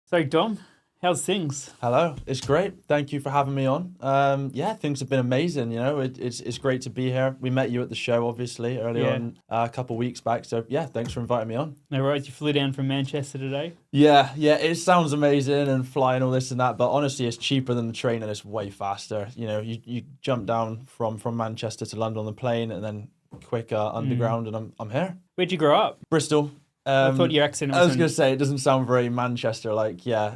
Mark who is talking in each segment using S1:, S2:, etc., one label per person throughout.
S1: So, Dom, how's things?
S2: Hello, it's great. Thank you for having me on. Yeah, things have been amazing. It's great to be here. We met you at the show, obviously, earlier
S1: Yeah.
S2: on a couple of weeks back. So yeah, thanks for inviting me on.
S1: No worries, you flew down from Manchester today.
S2: Yeah, it sounds amazing and flying all this and that, but honestly, it's cheaper than the train and it's way faster. You jump down from Manchester to London on the plane and then quick underground, and I'm here.
S1: Where'd you grow up?
S2: Bristol.
S1: I thought your accent
S2: I
S1: was
S2: was
S1: from...
S2: gonna say it doesn't sound very Manchester-like. Yeah,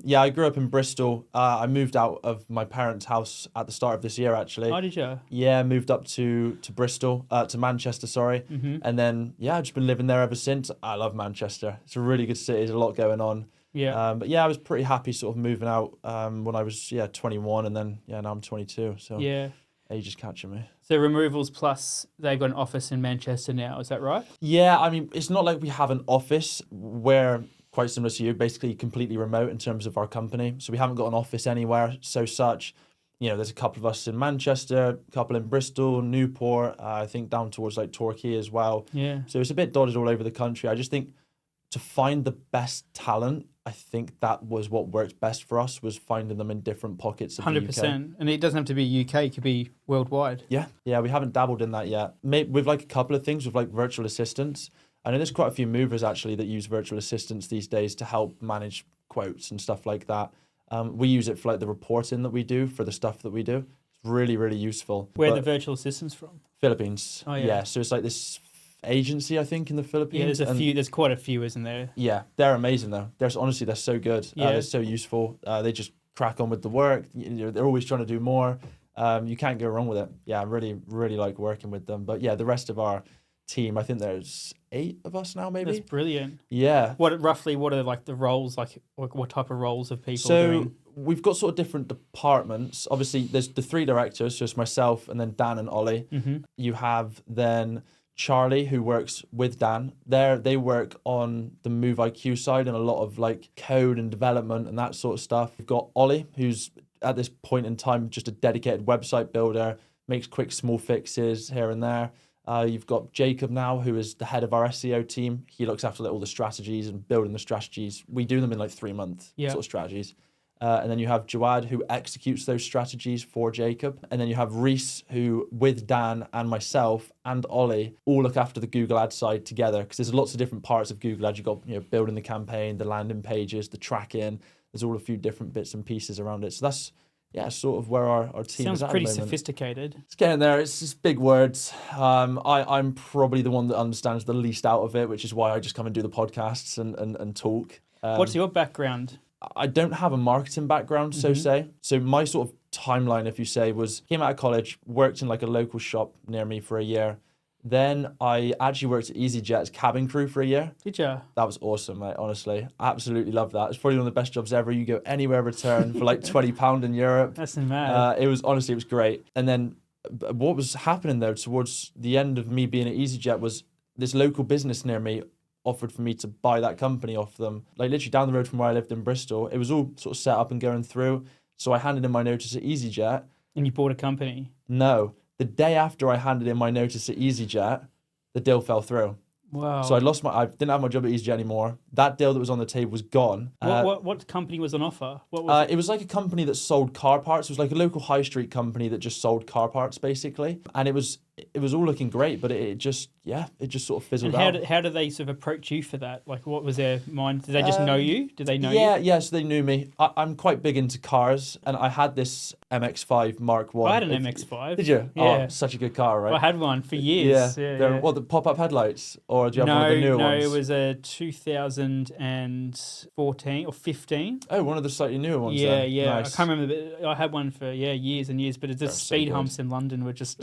S2: yeah. I grew up in Bristol. I moved out of my parents' house at the start of this year, actually.
S1: Oh, did you?
S2: Yeah, moved up to Bristol, to Manchester, sorry. And then yeah, I've just been living there ever since. I love Manchester. It's a really good city. There's a lot going on.
S1: Yeah.
S2: But yeah, I was pretty happy sort of moving out when I was 21, and then yeah, now I'm 22. So
S1: Yeah.
S2: age is catching me.
S1: So Removals Plus, they've got an office in Manchester now, is that right?
S2: Yeah, I mean, it's not like we have an office. We're quite similar to you, basically completely remote in terms of our company. So we haven't got an office anywhere. So such, there's a couple of us in Manchester, a couple in Bristol, Newport, I think down towards like Torquay as well.
S1: Yeah.
S2: So it's a bit dotted all over the country. I just think to find the best talent, I think that was what worked best for us, was finding them in different pockets of the UK.
S1: 100%. And it doesn't have to be UK, it could be worldwide.
S2: Yeah, we haven't dabbled in that yet. With like a couple of things with like virtual assistants. I know there's quite a few movers actually that use virtual assistants these days to help manage quotes and stuff like that. We use it for like the reporting that we do for the stuff that we do. It's really, really useful.
S1: Where are the virtual assistants from?
S2: Philippines.
S1: Oh, yeah.
S2: So it's like this agency, I think, in the Philippines.
S1: Yeah, there's quite a few, isn't there?
S2: Yeah, they're amazing though. They're so good.
S1: Yeah.
S2: They're so useful. They just crack on with the work. They're always trying to do more. You can't go wrong with it. Yeah, I really, really like working with them. But yeah, the rest of our team, I think there's 8 of us now, maybe.
S1: That's brilliant.
S2: Yeah.
S1: What are like the roles, like what type of roles of people
S2: So
S1: doing?
S2: we've got sort of different departments. Obviously, there's the 3 directors, so it's myself and then Dan and Ollie.
S1: Mm-hmm.
S2: You have then Charlie, who works with Dan. They work on the Move IQ side and a lot of like code and development and that sort of stuff. We've got Ollie, who's at this point in time just a dedicated website builder, makes quick small fixes here and there. You've got Jacob now, who is the head of our SEO team. He looks after like, all the strategies and building the strategies. We do them in like 3-month sort of strategies. And then you have Jawad, who executes those strategies for Jacob. And then you have Reese, who with Dan and myself and Ollie all look after the Google Ads side together, because there's lots of different parts of Google Ads. You've got building the campaign, the landing pages, the tracking. There's all a few different bits and pieces around it. So that's sort of where our team
S1: Sounds
S2: is at
S1: pretty
S2: the moment.
S1: sophisticated.
S2: It's getting there. It's just big words. I'm probably the one that understands the least out of it, which is why I just come and do the podcasts and talk.
S1: What's your background?
S2: I don't have a marketing background, So my sort of timeline, if you say, was came out of college, worked in like a local shop near me for a year. Then I actually worked at EasyJet as cabin crew for a year.
S1: Did you?
S2: That was awesome, mate. Honestly, absolutely loved that. It's probably one of the best jobs ever. You go anywhere, return for like £20 in Europe.
S1: That's mad.
S2: It was great. And then what was happening though towards the end of me being at EasyJet was this local business near me offered for me to buy that company off them, like literally down the road from where I lived in Bristol. It was all sort of set up and going through. So I handed in my notice at EasyJet.
S1: And you bought a company?
S2: No. The day after I handed in my notice at EasyJet, the deal fell through.
S1: Wow.
S2: So I didn't have my job at EasyJet anymore. That deal that was on the table was gone.
S1: What company was on offer? What was
S2: it was like a company that sold car parts. It was like a local high street company that just sold car parts, basically. And it was all looking great, but it just sort of fizzled out.
S1: And how did they sort of approach you for that? Like, what was their mind? Did they just know you? Did they know you?
S2: Yeah, so they knew me. I'm quite big into cars, and I had this MX-5 Mark 1.
S1: I had an MX-5.
S2: Did you?
S1: Yeah.
S2: Oh, such a good car, right?
S1: I had one for years.
S2: Yeah. What, the pop-up headlights? Or do you have one of the newer ones?
S1: No, it was a 2014 or 15.
S2: Oh, one of the slightly newer ones
S1: Yeah.
S2: then. Nice.
S1: I can't remember. But I had one for years and years, but the speed humps in London were just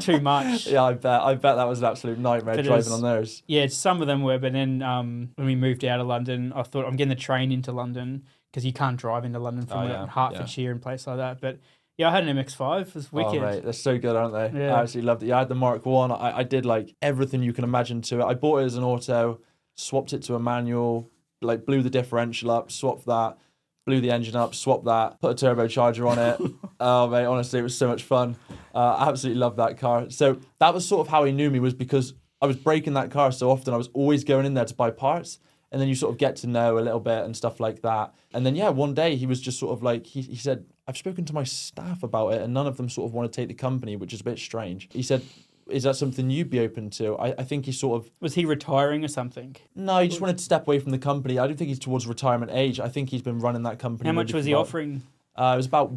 S1: too much.
S2: Yeah, I bet that was an absolute nightmare driving on those.
S1: Yeah, some of them were, but then when we moved out of London, I thought I'm getting the train into London, because you can't drive into London from Hertfordshire and places like that. But yeah, I had an MX-5. It was wicked.
S2: Oh, mate, they're so good, aren't they?
S1: Yeah.
S2: I absolutely loved it. Yeah, I had the Mark 1. I did like everything you can imagine to it. I bought it as an auto, swapped it to a manual, like blew the differential up, swapped that, blew the engine up, swapped that, put a turbocharger on it. Oh, mate, honestly, it was so much fun. I absolutely loved that car. So that was sort of how he knew me, was because I was breaking that car so often. I was always going in there to buy parts. And then you sort of get to know a little bit and stuff like that. And then, yeah, one day he was just sort of like, he said, I've spoken to my staff about it and none of them sort of want to take the company, which is a bit strange. He said, is that something you'd be open to? I think he sort of...
S1: Was he retiring or something?
S2: No, he just wanted to step away from the company. I don't think he's towards retirement age. I think he's been running that company.
S1: How much was he offering?
S2: It was about...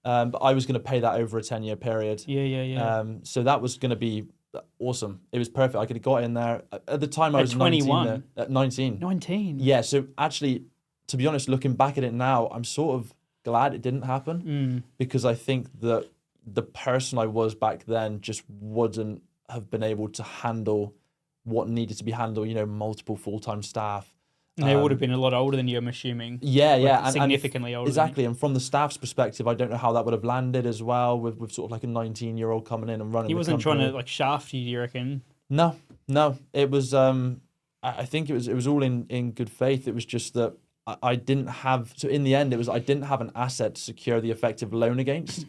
S2: but I was going to pay that over a 10-year period.
S1: Yeah.
S2: So that was going to be awesome. It was perfect. I could have got in there. At the time, I was
S1: 21.
S2: 19.
S1: 19?
S2: Yeah, so actually, to be honest, looking back at it now, I'm sort of glad it didn't happen because I think that the person I was back then just wouldn't have been able to handle what needed to be handled, multiple full-time staff.
S1: And they would have been a lot older than you, I'm assuming.
S2: Yeah.
S1: Like significantly older.
S2: Exactly. And from the staff's perspective, I don't know how that would have landed as well with sort of like a 19-year-old coming in and running the company.
S1: He wasn't trying to like shaft you, do you reckon?
S2: No. It was, I think it was all in good faith. It was just that I didn't have, so in the end, I didn't have an asset to secure the effective loan against.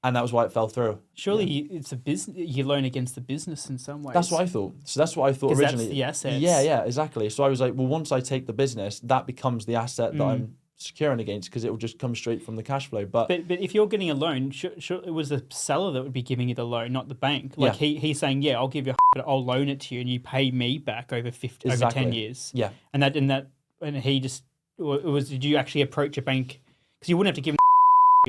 S2: And that was why it fell through.
S1: Surely it's a business. You loan against the business in some ways.
S2: That's what I thought. So that's what I thought originally.
S1: That's the assets.
S2: Yeah, exactly. So I was like, well, once I take the business, that becomes the asset that I'm securing against because it will just come straight from the cash flow. But
S1: if you're getting a loan, it was the seller that would be giving you the loan, not the bank. Like he's saying, yeah, I'll give you, but I'll loan it to you, and you pay me back over 10 years.
S2: Yeah.
S1: And he just Did you actually approach a bank because you wouldn't have to give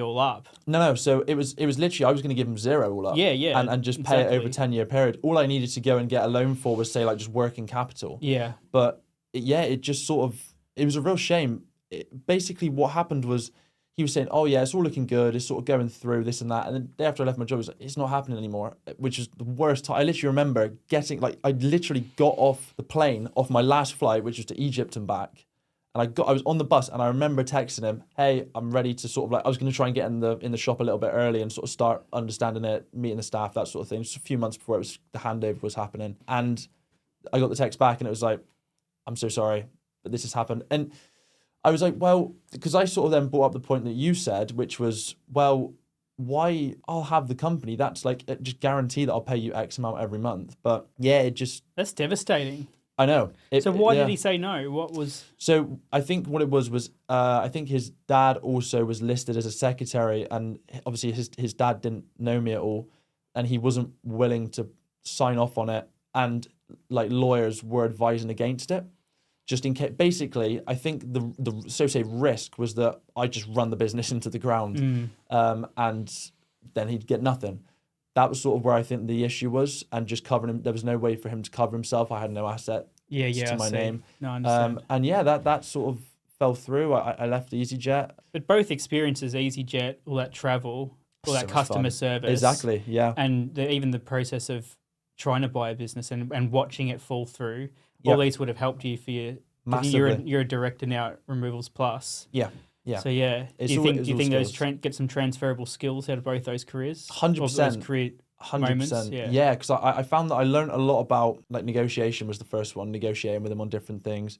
S1: all up?
S2: No. So it was literally I was going to give him zero all up.
S1: Yeah.
S2: And just pay it over a 10-year period. All I needed to go and get a loan for was say like just working capital.
S1: Yeah.
S2: But it just sort of, it was a real shame. Basically what happened was he was saying, oh yeah, it's all looking good. It's sort of going through this and that. And then the day after I left my job, it was like, it's not happening anymore, which is the worst time. I literally remember I literally got off the plane off my last flight, which was to Egypt and back. And I was on the bus and I remember texting him, hey, I'm ready to sort of like, I was going to try and get in the shop a little bit early and sort of start understanding it, meeting the staff, that sort of thing. Just a few months before the handover was happening. And I got the text back and it was like, I'm so sorry, but this has happened. And I was like, well, because I sort of then brought up the point that you said, which was, well, why I'll have the company. That's like, just guarantee that I'll pay you X amount every month. But yeah,
S1: That's devastating.
S2: I know.
S1: So why did he say no? What was...
S2: So I think what it was I think his dad also was listed as a secretary, and obviously his dad didn't know me at all, and he wasn't willing to sign off on it, and like lawyers were advising against it, just in case. Basically, I think the risk was that I just run the business into the ground, and then he'd get nothing. That was sort of where I think the issue was, and just covering him. There was no way for him to cover himself. I had no asset to my name.
S1: No, I understand.
S2: And yeah, that sort of fell through. I left EasyJet.
S1: But both experiences, EasyJet, all that travel, all that customer service.
S2: Exactly, yeah.
S1: And even the process of trying to buy a business and watching it fall through, all these would have helped you for your...
S2: Massively.
S1: You're a director now at Removals Plus.
S2: Yeah.
S1: So yeah, do you think those get some transferable skills out of both those careers?
S2: 100%.
S1: Those career
S2: 100%.
S1: moments?
S2: Yeah, because I found that I learned a lot about, like, negotiation was the first one, negotiating with them on different things.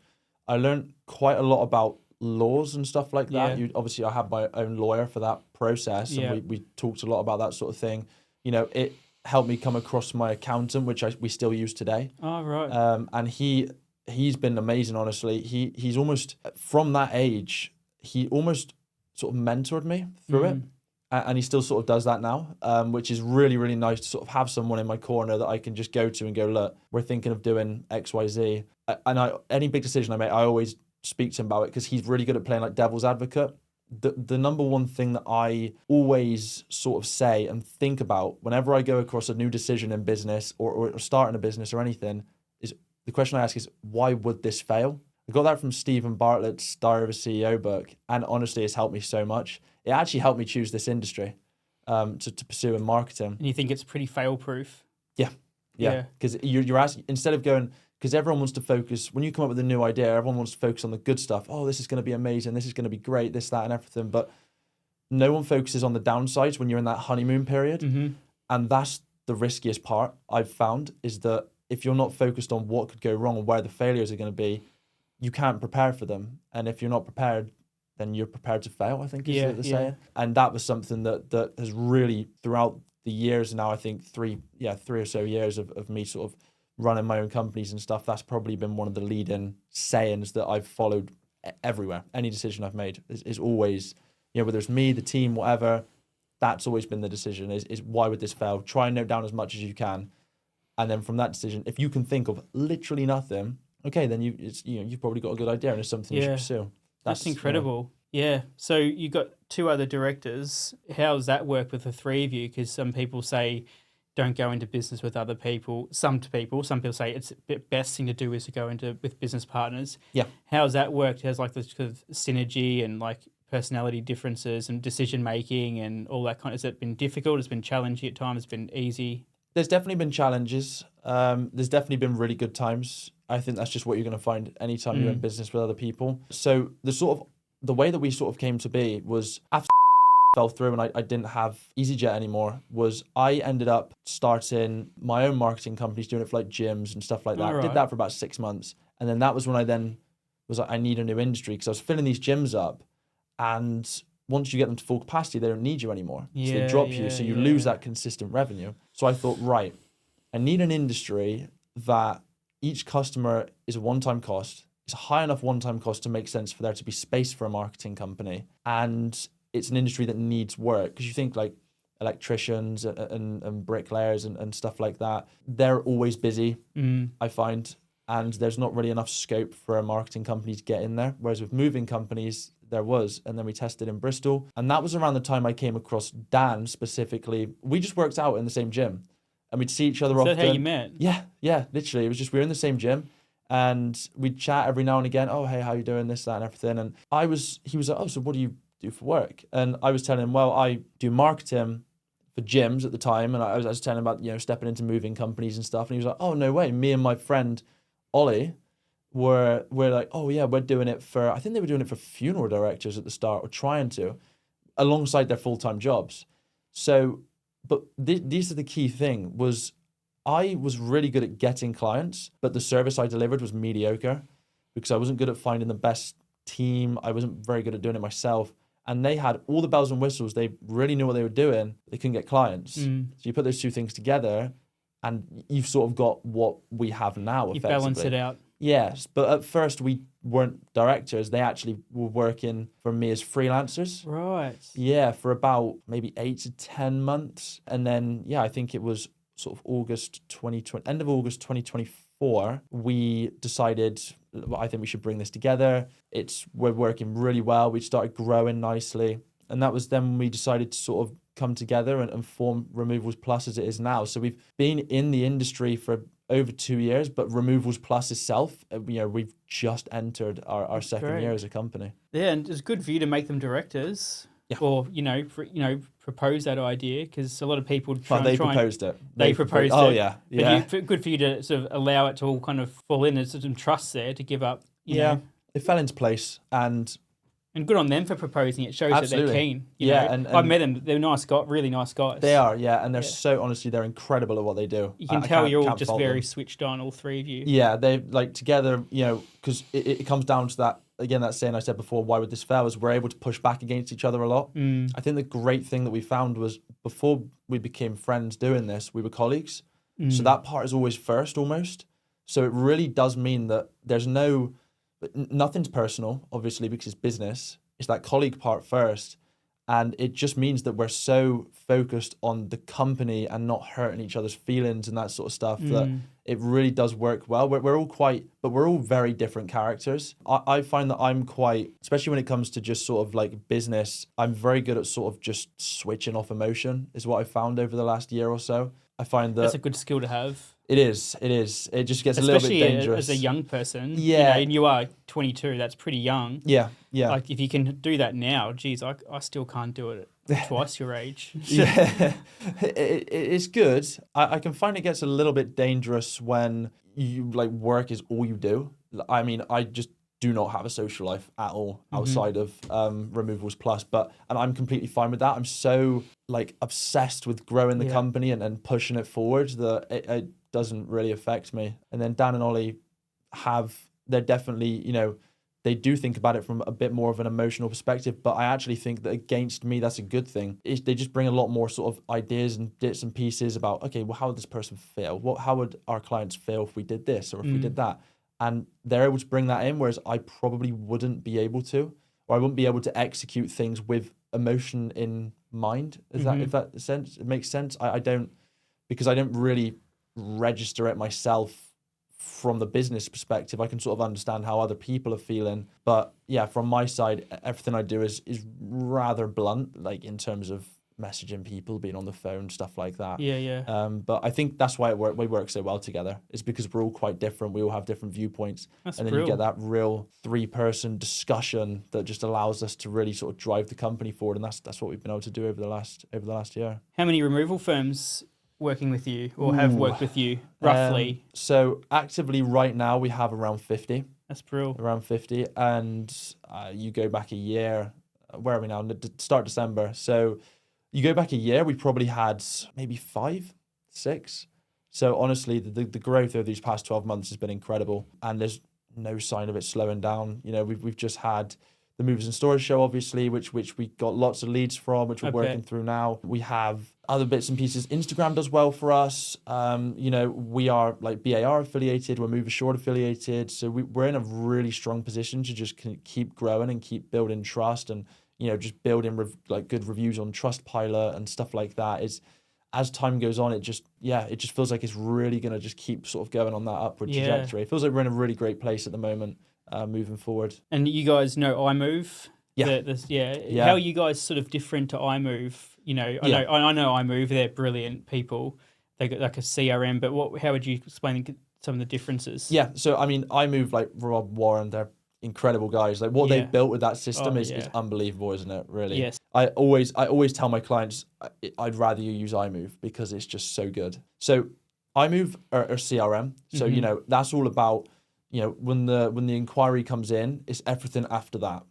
S2: I learned quite a lot about laws and stuff like that. Obviously, I have my own lawyer for that process, and we talked a lot about that sort of thing. It helped me come across my accountant, which we still use today.
S1: Oh, right.
S2: And he's been amazing, honestly. He's almost, from that age, he almost sort of mentored me through it. And he still sort of does that now, which is really, really nice to sort of have someone in my corner that I can just go to and go, look, we're thinking of doing X, Y, Z. And any big decision I make, I always speak to him about it because he's really good at playing like devil's advocate. The number one thing that I always sort of say and think about whenever I go across a new decision in business or starting a business or anything is the question I ask is, why would this fail? I got that from Stephen Bartlett's Diary of a CEO book, and honestly, it's helped me so much. It actually helped me choose this industry to pursue in marketing.
S1: And you think it's pretty fail-proof?
S2: Yeah. Because you're asking, instead of going, because everyone wants to focus, when you come up with a new idea, everyone wants to focus on the good stuff. Oh, this is going to be amazing. This is going to be great, this, that, and everything. But no one focuses on the downsides when you're in that honeymoon period. And that's the riskiest part I've found, is that if you're not focused on what could go wrong and where the failures are going to be, you can't prepare for them. And if you're not prepared, then you're prepared to fail, I think is the saying. And that was something that has really, throughout the years now, I think three or so years of me sort of running my own companies and stuff, that's probably been one of the leading sayings that I've followed everywhere. Any decision I've made is always, whether it's me, the team, whatever, that's always been the decision is why would this fail? Try and note down as much as you can. And then from that decision, if you can think of literally nothing, okay, then you've probably got a good idea and it's something you should pursue.
S1: That's incredible. Yeah. So you got 2 other directors. How does that work with the 3 of you? Because some people say don't go into business with other people. Some people say it's the best thing to do is to go into with business partners.
S2: Yeah.
S1: How's that worked? How's like this kind of synergy and like personality differences and decision making and all that kind? Has it been difficult? It's been challenging at times. It's been easy.
S2: There's definitely been challenges. There's definitely been really good times. I think that's just what you're going to find anytime you're in business with other people. So the way that we sort of came to be was after fell through and I didn't have EasyJet anymore, was I ended up starting my own marketing companies, doing it for like gyms and stuff like that.
S1: Right.
S2: Did that for about 6 months. And then that was when I then was like, I need a new industry, because I was filling these gyms up, and once you get them to full capacity, they don't need you anymore. So they drop you. So you lose that consistent revenue. So I thought, right, I need an industry that each customer is a one-time cost. It's a high enough one-time cost to make sense for there to be space for a marketing company. And it's an industry that needs work, because you think like electricians and bricklayers and stuff like that, they're always busy, I find. And there's not really enough scope for a marketing company to get in there. Whereas with moving companies, there was. And then we tested in Bristol. And that was around the time I came across Dan specifically. We just worked out in the same gym. And we'd see each other often.
S1: Is that how you met?
S2: Yeah, literally. It was just, we were in the same gym. And we'd chat every now and again. Oh, hey, how you doing? This, that, and everything. And he was like, oh, so what do you do for work? And I was telling him, well, I do marketing for gyms at the time. And I was telling him about, stepping into moving companies and stuff. And he was like, oh, no way. Me and my friend Ollie were like, oh yeah, we're doing it for, I think they were doing it for funeral directors at the start, or trying to, alongside their full-time jobs. So, but these are the key thing, was I was really good at getting clients, but the service I delivered was mediocre, because I wasn't good at finding the best team. I wasn't very good at doing it myself. And they had all the bells and whistles. They really knew what they were doing. They couldn't get clients. So you put those 2 things together, and you've sort of got what we have now.
S1: You balance it out.
S2: Yes, but at first we weren't directors. They actually were working for me as freelancers.
S1: Right.
S2: Yeah, for about maybe 8 to 10 months. And then, I think it was sort of August 2020, end of August 2024, we decided, I think we should bring this together. We're working really well. We started growing nicely. And that was then when we decided to sort of come together and form Removals Plus as it is now. So we've been in the industry for over 2 years, but Removals Plus itself, we've just entered our second year as a company.
S1: Yeah, and it's good for you to make them directors. Yeah. Or, propose that idea, because a lot of people
S2: proposed it.
S1: They proposed it.
S2: Oh, yeah.
S1: But good for you to sort of allow it to all kind of fall in. There's some trust there to give up, you know.
S2: It fell into place, and
S1: good on them for proposing. It shows
S2: absolutely.
S1: that they're keen.
S2: And
S1: I've met them. They're nice guys, really nice guys.
S2: They are, and they're so, honestly, they're incredible at what they do.
S1: You can tell you're all just very switched on, all 3 of you.
S2: Yeah, they like together, because it comes down to that, again, that saying I said before, why would this fail, is we're able to push back against each other a lot. I think the great thing that we found was, before we became friends doing this, we were colleagues. So that part is always first, almost. So it really does mean that there's nothing's personal, obviously, because it's business. It's that colleague part first. And it just means that we're so focused on the company and not hurting each other's feelings and that sort of stuff that it really does work well. We're all very different characters. I find that I'm quite, especially when it comes to just sort of like business, I'm very good at sort of just switching off emotion, is what I found over the last year or so. I find that
S1: that's a good skill to have.
S2: It is. It just gets a little bit dangerous.
S1: As a young person.
S2: Yeah.
S1: And you are 22, that's pretty young.
S2: Yeah.
S1: Like, if you can do that now, geez, I still can't do it at twice your age.
S2: Yeah. It's good. I can find it gets a little bit dangerous when you, like, work is all you do. I mean, I just do not have a social life at all outside of Removals Plus, and I'm completely fine with that. I'm so, like, obsessed with growing the company and pushing it forward that it doesn't really affect me. And then Dan and Ollie they're definitely, they do think about it from a bit more of an emotional perspective. But I actually think that against me, that's a good thing. They just bring a lot more sort of ideas and bits and pieces about, okay, well, how would this person feel? How would our clients feel if we did this or if we did that? And they're able to bring that in, whereas I probably wouldn't be able to, or I wouldn't be able to execute things with emotion in mind. If that sense, it makes sense. I don't, because I don't really register it myself from the business perspective. I can sort of understand how other people are feeling, but yeah, from my side, everything I do is rather blunt, like in terms of messaging people, being on the phone, stuff like that.
S1: Yeah.
S2: But I think that's why we work so well together. It's because we're all quite different. We all have different viewpoints,
S1: That's
S2: and then
S1: brilliant.
S2: you get that real 3-person discussion that just allows us to really sort of drive the company forward. And that's what we've been able to do over the last year.
S1: How many removal firms working with you or have worked with you roughly?
S2: So actively right now we have around 50.
S1: That's brilliant.
S2: Around 50, and you go back a year. Where are we now? Start December. So you go back a year, we probably had maybe 5, 6. So honestly, the growth over these past 12 months has been incredible, and there's no sign of it slowing down. You know, we've just had the Movers and Storage show, obviously, which we got lots of leads from, which we're working through now. We have other bits and pieces. Instagram does well for us. You know, we are like BAR affiliated, we're Move Assured affiliated, so we're in a really strong position to just keep growing and keep building trust, and you know, just building like good reviews on Trustpilot and stuff like that. Is as time goes on, it just feels like it's really gonna just keep sort of going on that upward trajectory. It feels like we're in a really great place at the moment. Moving forward.
S1: And you guys know iMove?
S2: Yeah.
S1: How are you guys sort of different to iMove? You know, I know iMove, they're brilliant people. They got like a CRM, but how would you explain some of the differences?
S2: Yeah, so I mean, iMove, like Rob, Warren, they're incredible guys. Like what they've built with that system is unbelievable, isn't it? Really.
S1: Yes.
S2: I always tell my clients I'd rather you use iMove because it's just so good. So iMove or CRM. So you know, that's all about, you know, when the inquiry comes in, it's everything after that.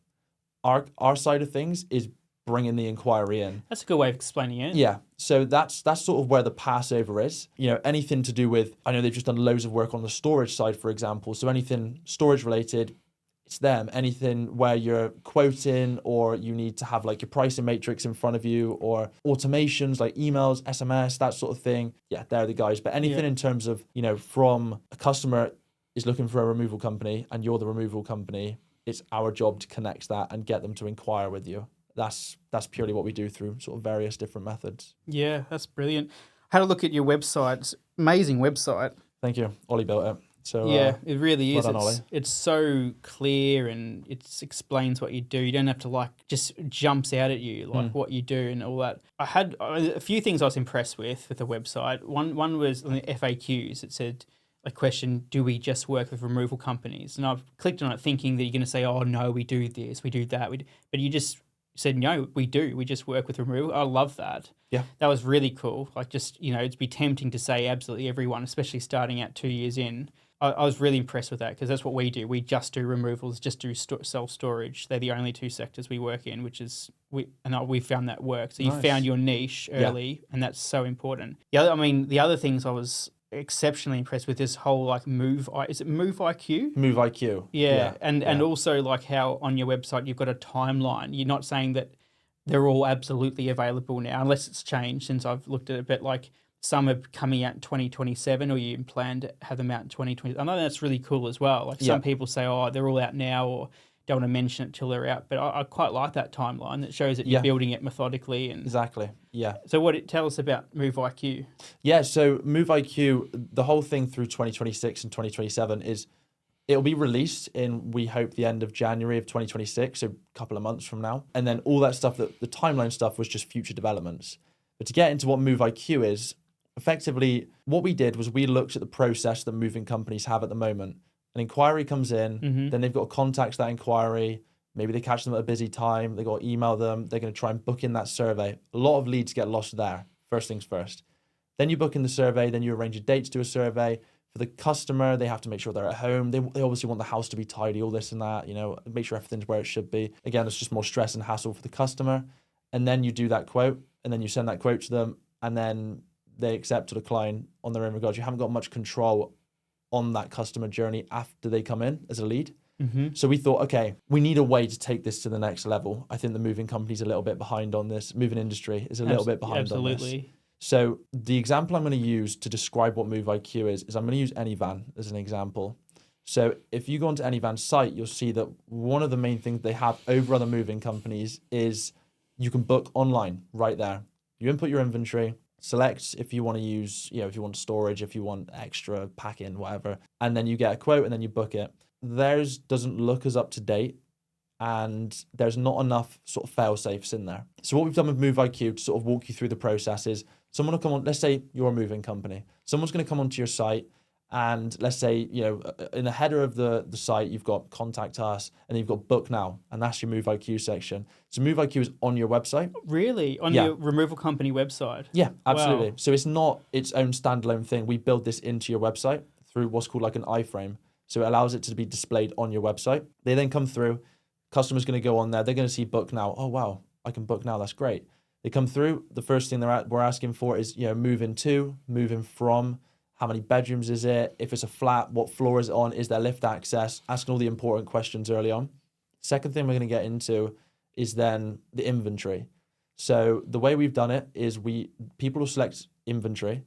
S2: Our side of things is bringing the inquiry in.
S1: That's a good way of explaining it.
S2: Yeah. So that's sort of where the Passover is. You know, anything to do with, I know they've just done loads of work on the storage side, for example. So anything storage related, it's them. Anything where you're quoting or you need to have like your pricing matrix in front of you, or automations like emails, SMS, that sort of thing. Yeah, they're the guys. But anything in terms of, you know, from a customer is looking for a removal company and you're the removal company, it's our job to connect that and get them to inquire with you. That's purely what we do through sort of various different methods.
S1: Yeah, that's brilliant. I had a look at your website. It's amazing website.
S2: Thank you. Ollie built it. So
S1: yeah, it really is.
S2: Well done, Ollie.
S1: It's so clear and it explains what you do. You don't have to like just jumps out at you like what you do and all that. I had a few things I was impressed with the website. One was on the FAQs. It said a question: do we just work with removal companies? And I've clicked on it thinking that you're going to say, oh no, we do this, we do that, but you just said no, we do. We just work with removal. I love that.
S2: Yeah,
S1: that was really cool. Like just it'd be tempting to say absolutely everyone, especially starting out 2 years in. I was really impressed with that because that's what we do. We just do removals, just do self-storage. They're the only two sectors we work in, which is we found that works. So you found your niche early, and that's so important. The other things I was exceptionally impressed with this whole like is it Move IQ?
S2: Move IQ.
S1: Yeah. And also like how on your website you've got a timeline. You're not saying that they're all absolutely available now, unless it's changed since I've looked at it, but like some are coming out in 2027 or you plan to have them out in 2020. I know that's really cool as well. Like some people say, oh, they're all out now or don't want to mention it till they're out. But I quite like that timeline that shows that you're building it methodically. And
S2: exactly. Yeah.
S1: So tell us about Move IQ.
S2: Yeah. So Move IQ, the whole thing through 2026 and 2027 is it'll be released in, we hope, the end of January of 2026, so a couple of months from now. And then all that stuff, the timeline stuff was just future developments. But to get into what Move IQ is, effectively, what we did was we looked at the process that moving companies have at the moment. An inquiry comes in, then they've got to contact that inquiry. Maybe they catch them at a busy time. They got to email them. They're going to try and book in that survey. A lot of leads get lost there, first things first. Then you book in the survey. Then you arrange a date to do a survey. For the customer, they have to make sure they're at home. They obviously want the house to be tidy, all this and that, make sure everything's where it should be. Again, it's just more stress and hassle for the customer. And then you do that quote, and then you send that quote to them, and then they accept or decline on their own regards. You haven't got much control on that customer journey after they come in as a lead. So we thought, okay, we need a way to take this to the next level. I think the moving company's a little bit behind on this. Moving industry is a little bit behind on this. So the example I'm going to use to describe what Move IQ is I'm going to use Anyvan as an example. So if you go onto Anyvan's site, you'll see that one of the main things they have over other moving companies is you can book online right there. You input your inventory, select if you want to use, if you want storage, if you want extra packing, whatever, and then you get a quote and then you book it. Theirs doesn't look as up to date, and there's not enough sort of fail safes in there. So what we've done with Move IQ to sort of walk you through the process is someone will come on, let's say you're a moving company. Someone's going to come onto your site, and let's say, in the header of the site, you've got contact us and you've got book now, and that's your Move IQ section. So Move IQ is on your website.
S1: Really? On your removal company website?
S2: Yeah, absolutely.
S1: Wow.
S2: So it's not its own standalone thing. We build this into your website through what's called like an iframe. So it allows it to be displayed on your website. They then come through. Customer's going to go on there. They're going to see book now. Oh, wow, I can book now. That's great. They come through. The first thing we're asking for is, moving to, moving from, how many bedrooms is it? If it's a flat, what floor is it on? Is there lift access? Asking all the important questions early on. Second thing we're going to get into is then the inventory. So the way we've done it is people will select inventory,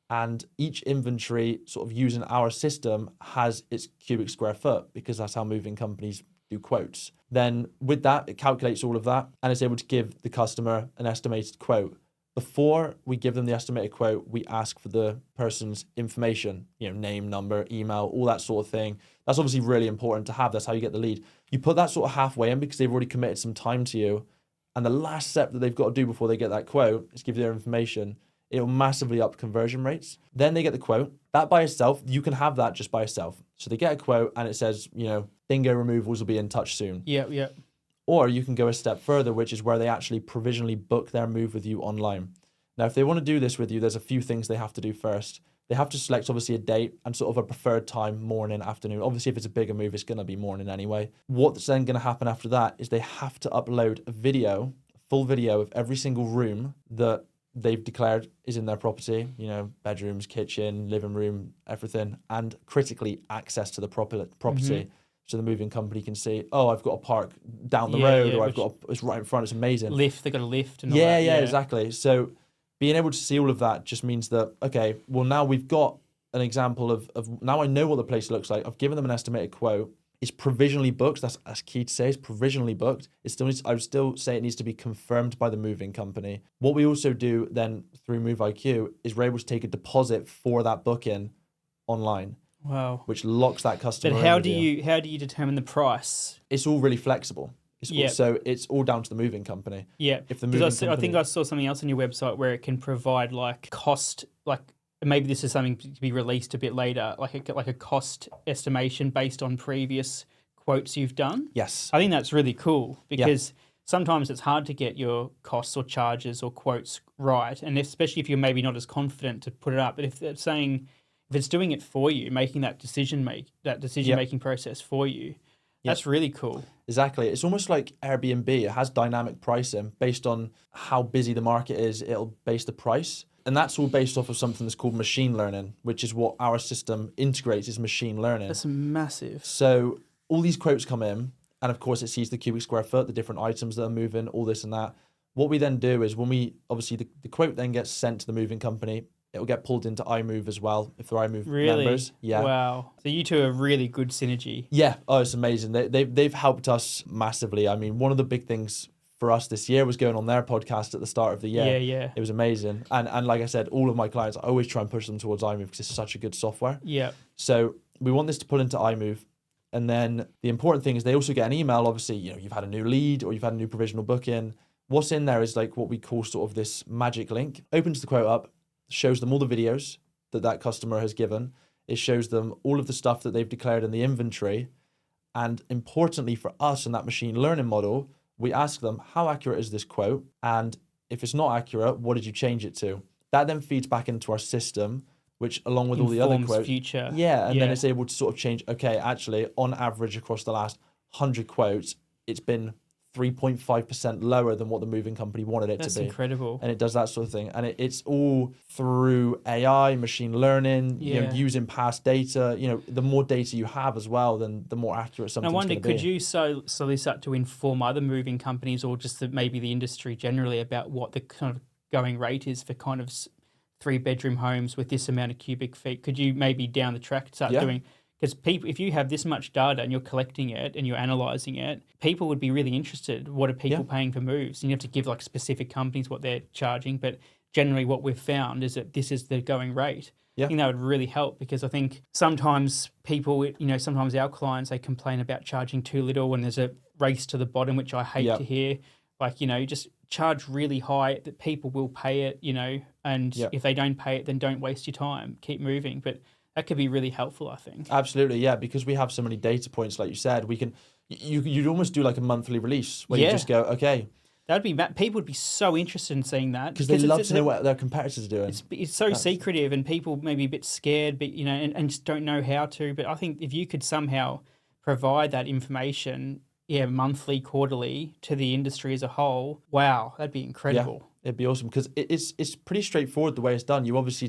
S2: and each inventory sort of using our system has its cubic square foot, because that's how moving companies do quotes. Then with that, it calculates all of that and it's able to give the customer an estimated quote. Before we give them the estimated quote, we ask for the person's information, name, number, email, all that sort of thing. That's obviously really important to have. That's how you get the lead. You put that sort of halfway in because they've already committed some time to you. And the last step that they've got to do before they get that quote is give their information. It'll massively up conversion rates. Then they get the quote. That by itself, you can have that just by itself. So they get a quote and it says, Dingo Removals will be in touch soon.
S1: Yeah.
S2: Or you can go a step further, which is where they actually provisionally book their move with you online. Now, if they want to do this with you, there's a few things they have to do first. They have to select, obviously, a date and sort of a preferred time, morning, afternoon. Obviously, if it's a bigger move, it's going to be morning anyway. What's then going to happen after that is they have to upload a full video of every single room that they've declared is in their property, bedrooms, kitchen, living room, everything, and critically access to the property. Mm-hmm. So the moving company can see, I've got a park down the road, or it's right in front. It's amazing.
S1: They got a lift and all that.
S2: Yeah, exactly. So being able to see all of that just means that, okay, well, now we've got an example of now I know what the place looks like. I've given them an estimated quote. It's provisionally booked. That's key to say. It's provisionally booked. I would still say it needs to be confirmed by the moving company. What we also do then through Move IQ is we're able to take a deposit for that booking online.
S1: Wow.
S2: Which locks that customer.
S1: But how do you determine the price?
S2: It's all really flexible. So it's all down to the moving company.
S1: Yeah.
S2: If the moving company,
S1: I think I saw something else on your website where it can provide cost, maybe this is something to be released a bit later, like a cost estimation based on previous quotes you've done.
S2: Yes.
S1: I think that's really cool because sometimes it's hard to get your costs or charges or quotes right, and especially if you're maybe not as confident to put it up. But if it's doing it for you, making that decision making process for you, that's really cool.
S2: Exactly. It's almost like Airbnb. It has dynamic pricing based on how busy the market is. It'll base the price. And that's all based off of something that's called machine learning, which is what our system integrates, is machine learning.
S1: That's massive.
S2: So all these quotes come in, and of course it sees the cubic square foot, the different items that are moving, all this and that. What we then do is the quote then gets sent to the moving company. It'll get pulled into iMove as well, if they're iMove members. Yeah.
S1: Wow. So you two are really good synergy.
S2: Yeah. Oh, it's amazing. They've helped us massively. I mean, one of the big things for us this year was going on their podcast at the start of the year.
S1: Yeah.
S2: It was amazing. And like I said, all of my clients, I always try and push them towards iMove because it's such a good software.
S1: Yeah.
S2: So we want this to pull into iMove. And then the important thing is they also get an email. Obviously, you've had a new lead or you've had a new provisional booking. What's in there is what we call sort of this magic link. Opens the quote up, shows them all the videos that customer has given. It shows them all of the stuff that they've declared in the inventory. And importantly for us in that machine learning model, we ask them, how accurate is this quote? And if it's not accurate, what did you change it to? That then feeds back into our system, which along with all the other quotes.
S1: Future.
S2: Yeah, and then it's able to sort of change, okay, actually, on average across the last 100 quotes, it's been 3.5% lower than what the moving company wanted it
S1: That's
S2: to be.
S1: incredible.
S2: And it does that sort of thing. And it's all through AI, machine learning,
S1: Yeah.
S2: using past data. The more data you have as well, then the more accurate
S1: And I
S2: something's
S1: wonder,
S2: going to be.
S1: could you slowly start to inform other moving companies or just maybe the industry generally about what the kind of going rate is for kind of 3-bedroom homes with this amount of cubic feet? Could you maybe down the track start
S2: Yeah.
S1: doing? Because people, if you have this much data and you're collecting it and you're analysing it, people would be really interested. What are people paying for moves? And you have to give like specific companies what they're charging, but generally what we've found is that this is the going rate.
S2: Yeah.
S1: I think that would really help because I think sometimes people, sometimes our clients, they complain about charging too little when there's a race to the bottom, which I hate to hear. Like, just charge really high that people will pay it, and if they don't pay it, then don't waste your time. Keep moving. But that could be really helpful, I think.
S2: Absolutely, yeah, because we have so many data points, like you said, you'd almost do like a monthly release where you just go, okay.
S1: People would be so interested in seeing that
S2: Because they love to know what their competitors are doing.
S1: It's so secretive, and people may be a bit scared, but and just don't know how to. But I think if you could somehow provide that information, monthly, quarterly to the industry as a whole, wow, that'd be incredible.
S2: Yeah, it'd be awesome because it's pretty straightforward the way it's done. You obviously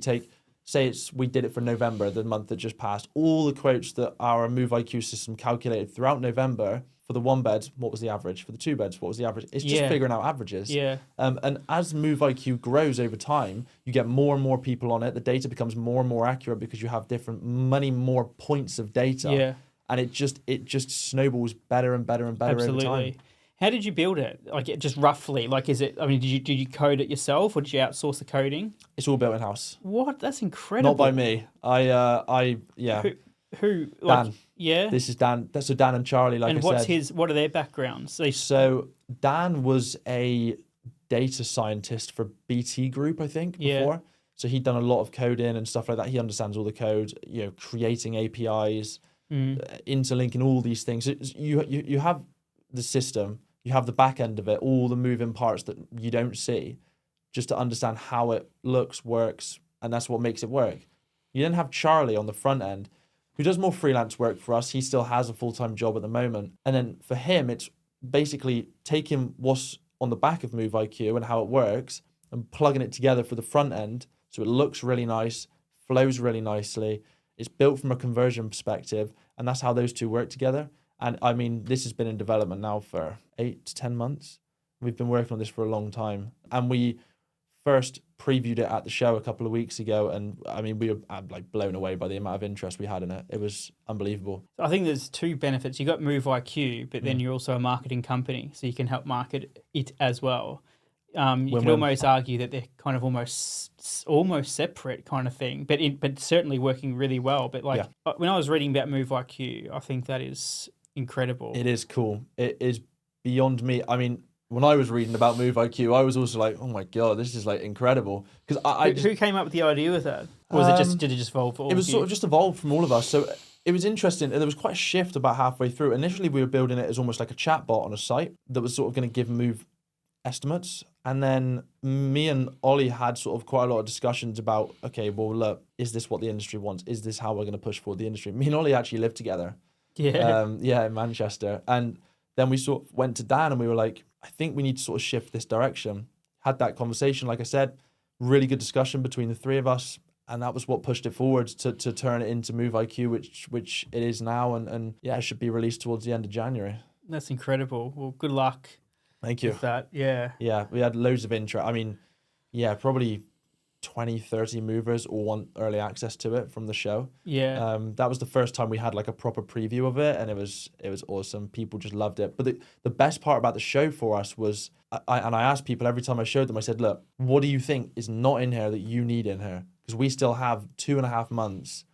S2: we did it for November, the month that just passed. All the quotes that our Move IQ system calculated throughout November for the 1 bed, what was the average? For the 2 beds, what was the average? It's just figuring out averages.
S1: Yeah.
S2: And as Move IQ grows over time, you get more and more people on it. The data becomes more and more accurate because you have many more points of data.
S1: Yeah.
S2: And it just snowballs better and better and better over time.
S1: How did you build it? Like, just roughly, like, is it? I mean, did you code it yourself, or did you outsource the coding?
S2: It's all built in house.
S1: What? That's incredible.
S2: Not by me. Yeah.
S1: Who?
S2: Dan.
S1: Yeah.
S2: This is Dan. So Dan and Charlie, like I said.
S1: And what are their backgrounds?
S2: So Dan was a data scientist for BT Group, I think, before.
S1: Yeah.
S2: So he'd done a lot of coding and stuff like that. He understands all the code, creating APIs, interlinking all these things. You have the system, you have the back end of it, all the moving parts that you don't see, just to understand how it looks, works, and that's what makes it work. You then have Charlie on the front end, who does more freelance work for us. He still has a full-time job at the moment. And then for him, it's basically taking what's on the back of Move IQ and how it works and plugging it together for the front end so it looks really nice, flows really nicely. It's built from a conversion perspective, and that's how those two work together. And I mean, this has been in development now for 8 to 10 months. We've been working on this for a long time. And we first previewed it at the show a couple of weeks ago. And I mean, we were like blown away by the amount of interest we had in it. It was unbelievable.
S1: I think there's 2 benefits. You got Move IQ, but then you're also a marketing company, so you can help market it as well. You could almost argue that they're kind of almost separate kind of thing, but certainly working really well. But when I was reading about Move IQ, I think that is incredible.
S2: It is cool. It is beyond me. I mean, when I was reading about Move IQ, I was also like, oh my God, this is like incredible. Because
S1: who came up with the idea with that? Or did it just evolve for all
S2: It was
S1: of you?
S2: sort of just evolved from all of us. So it was interesting. There was quite a shift about halfway through. Initially, we were building it as almost like a chat bot on a site that was sort of going to give Move estimates. And then me and Ollie had sort of quite a lot of discussions about, okay, well, look, is this what the industry wants? Is this how we're going to push forward the industry? Me and Ollie actually lived together.
S1: Yeah.
S2: In Manchester. And then we sort of went to Dan and we were like, I think we need to sort of shift this direction. Had that conversation, like I said, really good discussion between the 3 of us. And that was what pushed it forward to turn it into Move IQ, which it is now. And it should be released towards the end of January.
S1: That's incredible. Well, good luck.
S2: Thank you.
S1: With that, yeah.
S2: Yeah, we had loads of interest. I mean, probably 20, 30 movers all want early access to it from the show.
S1: Yeah.
S2: That was the first time we had like a proper preview of it, and it was awesome. People just loved it. But the best part about the show for us was, I asked people every time I showed them, I said, look, what do you think is not in here that you need in here? Because we still have 2.5 months,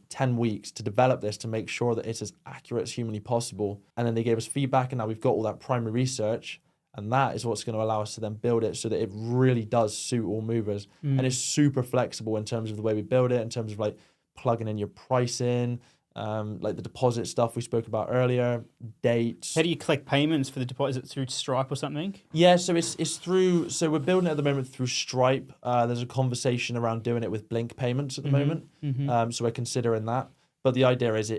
S2: 10 weeks to develop this to make sure that it's as accurate as humanly possible. And then they gave us feedback, and now we've got all that primary research. And that is what's going to allow us to then build it so that it really does suit all movers. And it's super flexible in terms of the way we build it, in terms of like plugging in your pricing, like the deposit stuff we spoke about earlier, dates.
S1: How do you collect payments for the deposit? Through Stripe or something?
S2: Yeah, so it's through, so we're building it at the moment through Stripe. There's a conversation around doing it with Blink payments at the moment. So we're considering that. But the idea is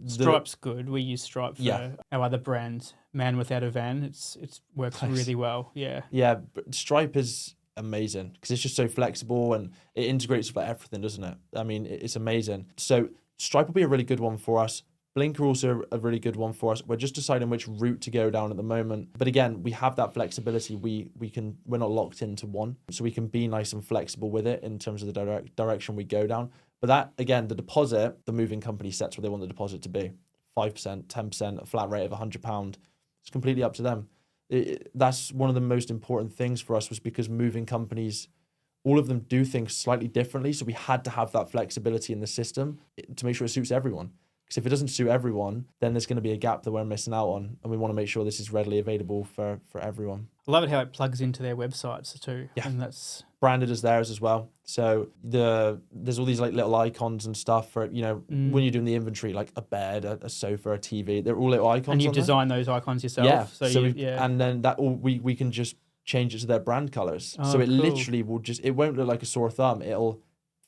S1: Stripe's good. We use Stripe for
S2: Yeah.
S1: our other brand, Man Without a Van. It works
S2: Nice.
S1: really well. Yeah.
S2: Yeah, but Stripe is amazing because it's just so flexible and it integrates with everything, doesn't it? I mean, it's amazing. So Stripe will be a really good one for us. Blinker also a really good one for us. We're just deciding which route to go down at the moment. But again, we have that flexibility. We're not locked into one, so we can be nice and flexible with it in terms of the direction we go down. But that again, the deposit, the moving company sets what they want the deposit to be. 5%, 10%, a flat rate of £100. It's completely up to them. That's one of the most important things for us, was because moving companies, all of them do things slightly differently. So we had to have that flexibility in the system to make sure it suits everyone. Because if it doesn't suit everyone, then there's going to be a gap that we're missing out on. And we want to make sure this is readily available for everyone.
S1: I love it how it plugs into their websites too.
S2: Yeah.
S1: And that's
S2: Branded as theirs as well. So there's all these like little icons and stuff for, when you're doing the inventory, like a bed, a sofa, a TV, they're all little icons.
S1: And you've
S2: on there.
S1: designed those icons yourself.
S2: Yeah.
S1: Yeah.
S2: And then that all we can just change it to their brand colors.
S1: Oh,
S2: so it
S1: cool.
S2: literally will it won't look like a sore thumb. It'll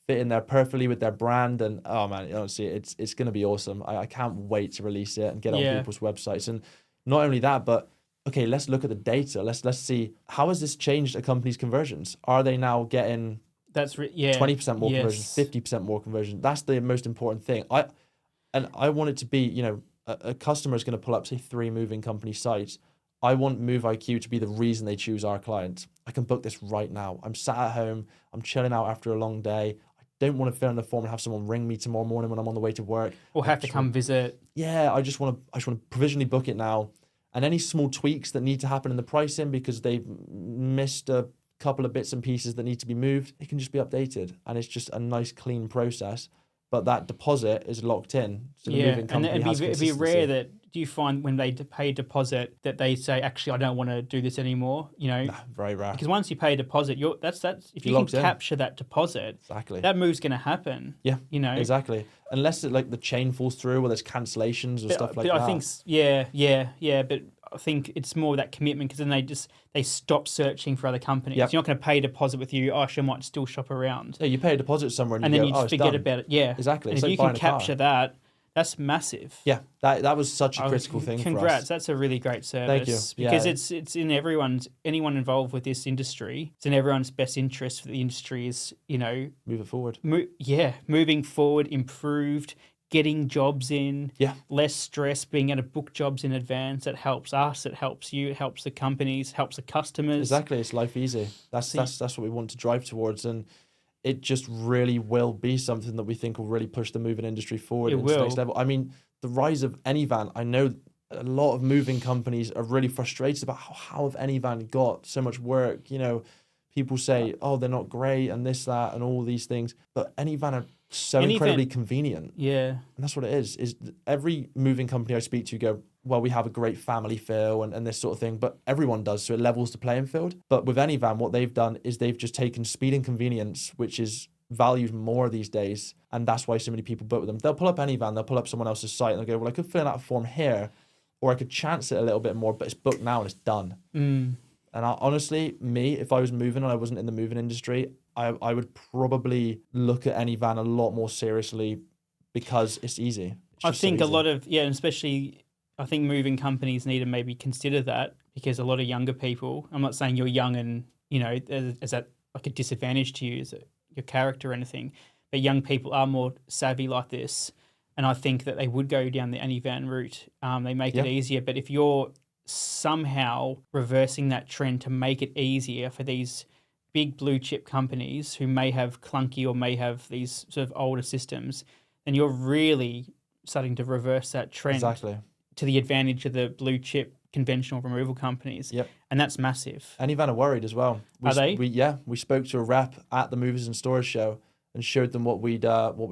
S2: fit in there perfectly with their brand. And oh man, honestly, it's going to be awesome. I can't wait to release it and get it on people's websites. And not only that, but okay, let's look at the data. Let's see, how has this changed a company's conversions? Are they now getting 20% more conversions, 50% more conversions? That's the most important thing. I want it to be, a customer is going to pull up, say, 3 moving company sites. I want Move IQ to be the reason they choose our client. I can book this right now. I'm sat at home. I'm chilling out after a long day. I don't want to fill in the form and have someone ring me tomorrow morning when I'm on the way to work.
S1: Or have to come visit.
S2: Yeah, I just want to provisionally book it now. And any small tweaks that need to happen in the pricing because they've missed a couple of bits and pieces that need to be moved, it can just be updated. And it's just a nice, clean process. But that deposit is locked in. So the moving company has
S1: it'd be rare that, do you find when they pay a deposit that they say, actually, I don't want to do this anymore?
S2: Nah, very rare.
S1: Because once you pay a deposit, that's if you can capture that deposit,
S2: exactly,
S1: that move's going to happen.
S2: Yeah, exactly. Unless like the chain falls through or there's cancellations or stuff like that.
S1: I think, but I think it's more that commitment, because then they stop searching for other companies. Yep. You're not going to pay a deposit with you. Oh, I might still shop around.
S2: Yeah, you pay a deposit somewhere and
S1: then you just forget about it. Yeah,
S2: exactly.
S1: And if you can capture that, that's massive.
S2: Yeah, that was such a critical thing for us.
S1: Congrats, that's a really great service.
S2: Thank you.
S1: Because it's in anyone involved with this industry, it's in everyone's best interest for the industry is,
S2: move it forward.
S1: Moving forward, improved, getting jobs in, less stress, being able to book jobs in advance. It helps us, it helps you, it helps the companies, helps the customers.
S2: Exactly, it's life easy. That's what we want to drive towards, and it just really will be something that we think will really push the moving industry forward into the next level. I mean, the rise of Anyvan, I know a lot of moving companies are really frustrated about how have Anyvan got so much work. People say, oh, they're not great and this, that, and all these things. But Anyvan are so incredibly convenient.
S1: Yeah.
S2: And that's what it is every moving company I speak to go, well, we have a great family feel and this sort of thing, but everyone does, so it levels the playing field. But with Anyvan, what they've done is they've just taken speed and convenience, which is valued more these days, and that's why so many people book with them. They'll pull up Anyvan, they'll pull up someone else's site, and they'll go, well, I could fill out a form here, or I could chance it a little bit more, but it's booked now and it's done. And honestly, if I was moving and I wasn't in the moving industry, I would probably look at Anyvan a lot more seriously because it's easy.
S1: I think a lot of, and especially I think moving companies need to maybe consider that, because a lot of younger people, I'm not saying you're young and, is that like a disadvantage to you, is it your character or anything, but young people are more savvy like this. And I think that they would go down the Anyvan route. They make it easier. But if you're somehow reversing that trend to make it easier for these big blue chip companies who may have clunky or may have these sort of older systems, then you're really starting to reverse that trend to the advantage of the blue chip conventional removal companies.
S2: Yep.
S1: And that's massive.
S2: Anyvan are worried as well.
S1: Are they?
S2: We spoke to a rep at the Movers and Storage show and showed them what we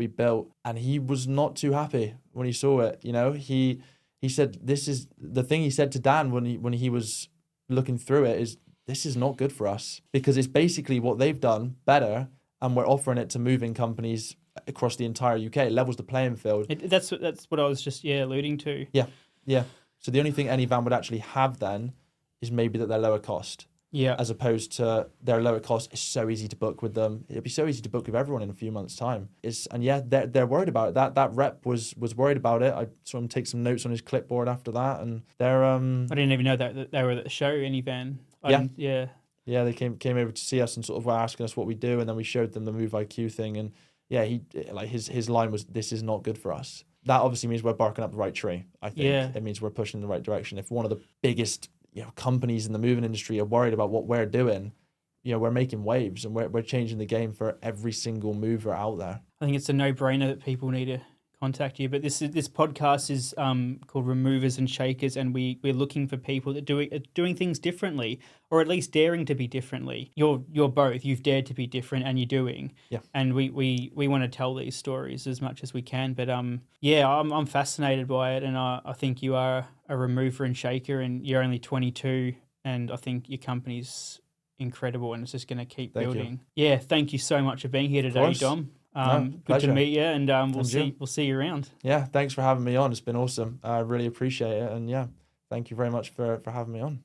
S2: built, and he was not too happy when he saw it. He said, this is the thing he said to Dan when he was looking through it, is this is not good for us, because it's basically what they've done better, and we're offering it to moving companies across the entire UK. It levels the playing field.
S1: That's what I was just alluding to.
S2: Yeah. So the only thing Anyvan would actually have then is maybe that they're lower cost.
S1: Yeah.
S2: as opposed to their lower cost. It's so easy to book with them. It'd be so easy to book with everyone in a few months' time. And yeah, they're worried about it. That rep was worried about it. I saw him take some notes on his clipboard after that, and they're
S1: I didn't even know that they were at the show, Anyvan. I
S2: yeah.
S1: didn't, yeah.
S2: Yeah, they came over to see us and sort of were asking us what we do, and then we showed them the Move IQ thing, and yeah, he like his line was, "This is not good for us." That obviously means we're barking up the right tree. I think
S1: Yeah.
S2: it means we're pushing in the right direction. If one of the biggest companies in the moving industry are worried about what we're doing, we're making waves and we're changing the game for every single mover out there.
S1: I think it's a no-brainer that people need to contact you. But this podcast is called Removers and Shakers, and we're looking for people that doing things differently, or at least daring to be differently. You're both. You've dared to be different, and you're doing.
S2: Yeah.
S1: And we want to tell these stories as much as we can. But yeah, I'm fascinated by it, and I think you are a remover and shaker, and you're only 22, and I think your company's incredible, and it's just going to keep
S2: Thank you.
S1: building. Yeah, thank you so much for being here today,
S2: course.
S1: Dom.
S2: No,
S1: Good to
S2: pleasure.
S1: meet you, and we'll
S2: you.
S1: see you around.
S2: Yeah, thanks for having me on. It's been awesome. I really appreciate it, and yeah, thank you very much for having me on.